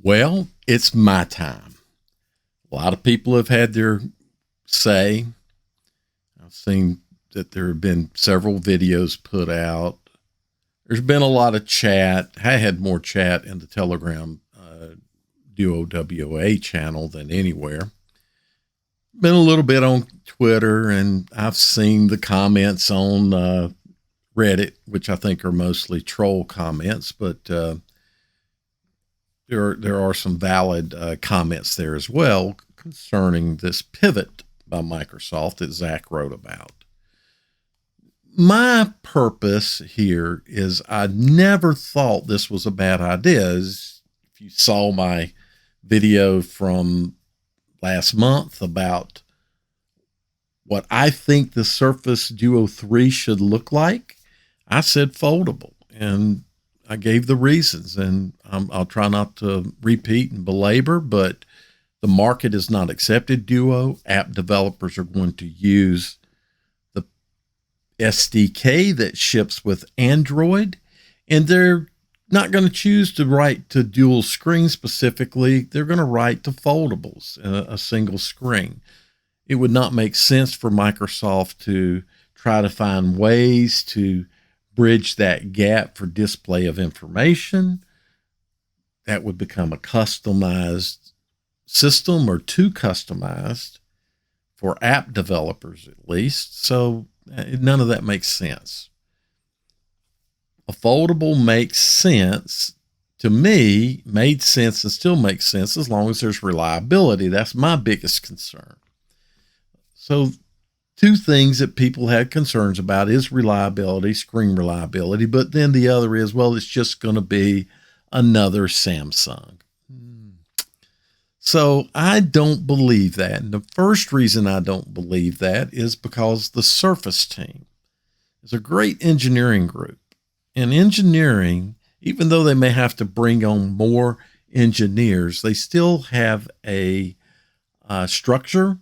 Well, it's my time. A lot of people have had their say. I've seen that there have been several videos put out. There's been a lot of chat. I had more chat in the Telegram Duo WOA channel than anywhere. Been a little bit on Twitter, and I've seen the comments on Reddit, which I think are mostly troll comments, but there are some valid comments there as well concerning this pivot by Microsoft that Zach wrote about. My purpose here is I never thought this was a bad idea. If you saw my video from last month about what I think the Surface Duo 3 should look like, I said foldable, and I gave the reasons, and I'll try not to repeat and belabor, but the market has not accepted Duo. App developers are going to use the SDK that ships with Android, and they're not going to choose to write to dual screen specifically. They're going to write to foldables, a single screen. It would not make sense for Microsoft to try to find ways to bridge that gap for display of information. That would become a customized system, or too customized for app developers at least. So none of that makes sense. A foldable makes sense to me, made sense and still makes sense as long as there's reliability. That's my biggest concern. So two things that people had concerns about is reliability, screen reliability, but then the other is, well, it's just going to be another Samsung. So I don't believe that. And the first reason I don't believe that is because the Surface team is a great engineering group. And engineering, even though they may have to bring on more engineers, they still have a structure,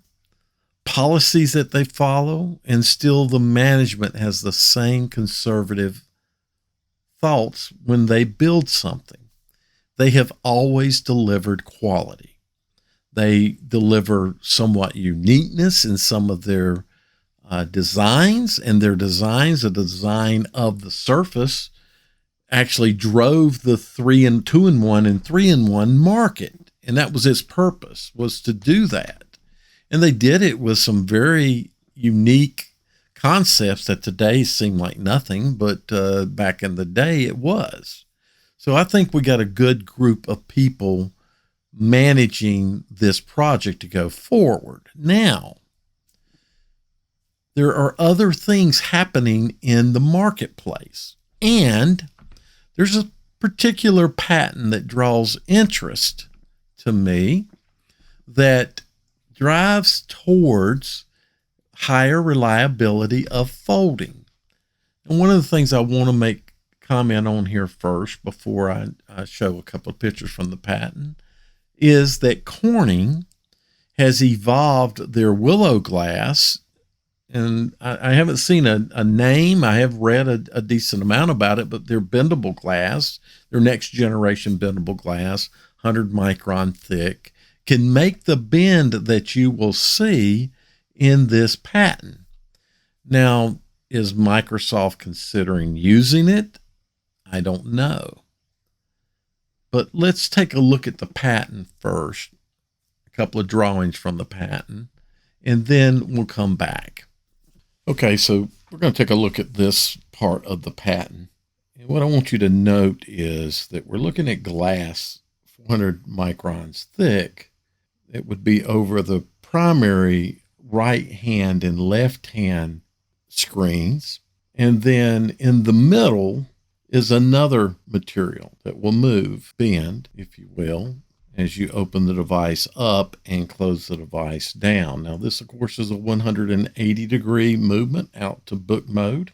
policies that they follow, and still the management has the same conservative thoughts when they build something. They have always delivered quality. They deliver somewhat uniqueness in some of their designs, and their designs, the design of the Surface, actually drove the 2-in-1 and 3-in-1 market. And that was its purpose, was to do that. And they did it with some very unique concepts that today seem like nothing, but back in the day it was. So I think we got a good group of people managing this project to go forward. Now, there are other things happening in the marketplace, and there's a particular patent that draws interest to me that drives towards higher reliability of folding. And one of the things I want to make comment on here first before I show a couple of pictures from the patent is that Corning has evolved their Willow glass, and I haven't seen a name. I have read a decent amount about it, but their bendable glass, their next generation bendable glass, 100 micron thick, can make the bend that you will see in this patent. Now, is Microsoft considering using it? I don't know. But let's take a look at the patent first, a couple of drawings from the patent, and then we'll come back. Okay, so we're going to take a look at this part of the patent. And what I want you to note is that we're looking at glass 400 microns thick. It would be over the primary right hand and left hand screens. And then in the middle is another material that will move, bend, if you will, as you open the device up and close the device down. Now, this, of course, is a 180-degree movement out to book mode.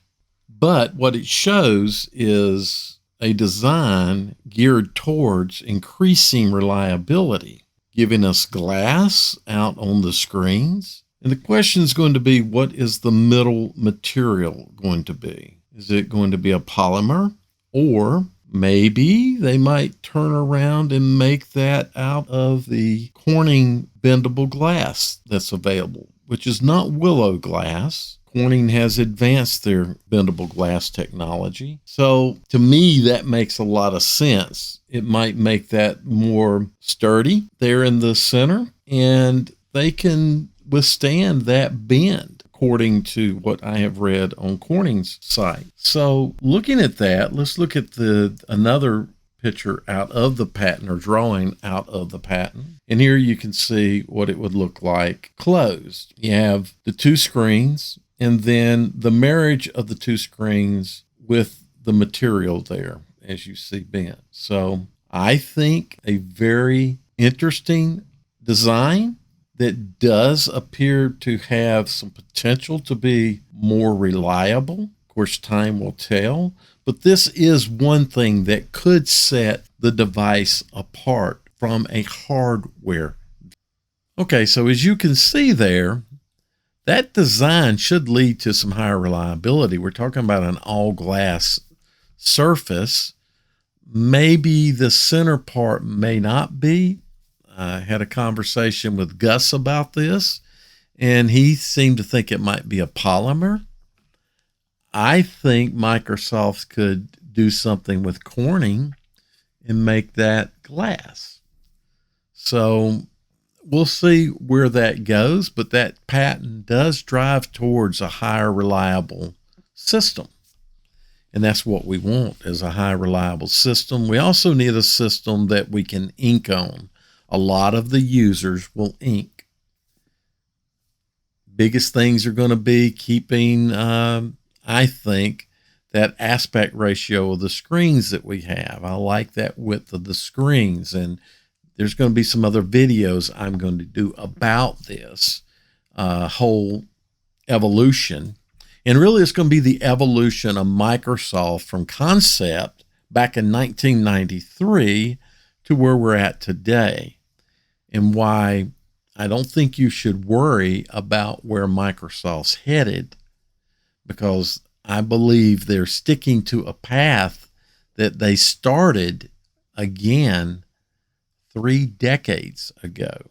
But what it shows is a design geared towards increasing reliability, giving us glass out on the screens. And the question is going to be, what is the middle material going to be? Is it going to be a polymer, or Maybe they might turn around and make that out of the Corning bendable glass that's available, which is not willow glass. Corning has advanced their bendable glass technology. So to me, that makes a lot of sense. It might make that more sturdy there in the center, and they can withstand that bend, according to what I have read on Corning's site. So looking at that, let's look at another picture out of the patent, or drawing out of the patent. And here you can see what it would look like closed. You have the two screens, and then the marriage of the two screens with the material there, as you see bent. So I think a very interesting design that does appear to have some potential to be more reliable. Of course, time will tell, but this is one thing that could set the device apart from a hardware. Okay, so as you can see there, that design should lead to some higher reliability. We're talking about an all glass surface. Maybe the center part may not be. I had a conversation with Gus about this, and he seemed to think it might be a polymer. I think Microsoft could do something with Corning and make that glass. So we'll see where that goes, but that patent does drive towards a higher reliable system. And that's what we want, is a high reliable system. We also need a system that we can ink on. A lot of the users will ink. Biggest things are going to be keeping, I think, that aspect ratio of the screens that we have. I like that width of the screens, and there's going to be some other videos I'm going to do about this whole evolution. And really, it's going to be the evolution of Microsoft from concept back in 1993 to where we're at today, and why I don't think you should worry about where Microsoft's headed, because I believe they're sticking to a path that they started again 3 decades ago.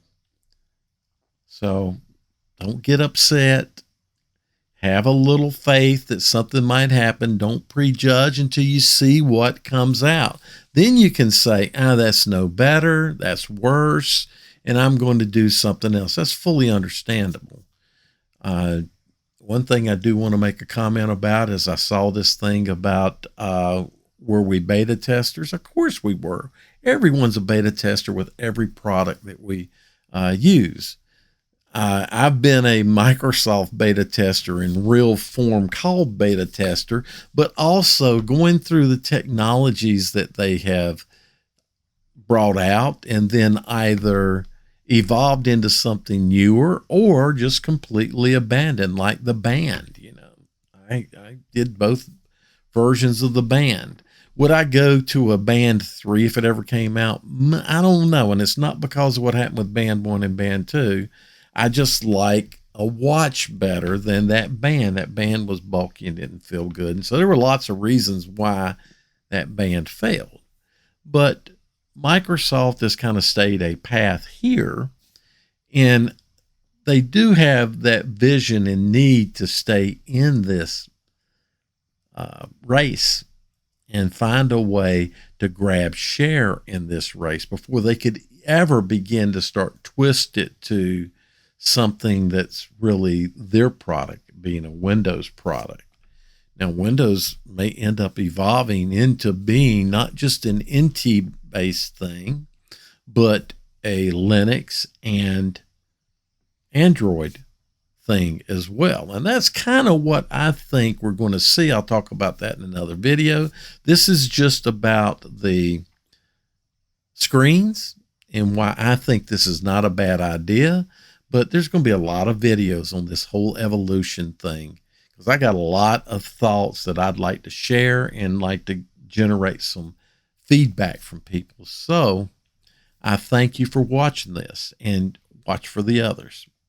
So don't get upset. Have a little faith that something might happen. Don't prejudge until you see what comes out. Then you can say, that's no better, that's worse, and I'm going to do something else. That's fully understandable. One thing I do want to make a comment about is I saw this thing about were we beta testers? Of course we were. Everyone's a beta tester with every product that we use. I've been a Microsoft beta tester in real form called beta tester, but also going through the technologies that they have brought out and then either evolved into something newer or just completely abandoned, like the band. I did both versions of the band. Would I go to a band 3 if it ever came out? I don't know. And it's not because of what happened with band 1 and band 2. I just like a watch better than that band. That band was bulky and didn't feel good. And so there were lots of reasons why that band failed. But Microsoft has kind of stayed a path here, and they do have that vision and need to stay in this race and find a way to grab share in this race before they could ever begin to start twist it to something that's really their product, being a Windows product. Now, Windows may end up evolving into being not just an NT-based thing, but a Linux and Android thing as well. And that's kind of what I think we're going to see. I'll talk about that in another video. This is just about the screens and why I think this is not a bad idea. But there's going to be a lot of videos on this whole evolution thing, because I got a lot of thoughts that I'd like to share and like to generate some feedback from people. So I thank you for watching this, and watch for the others.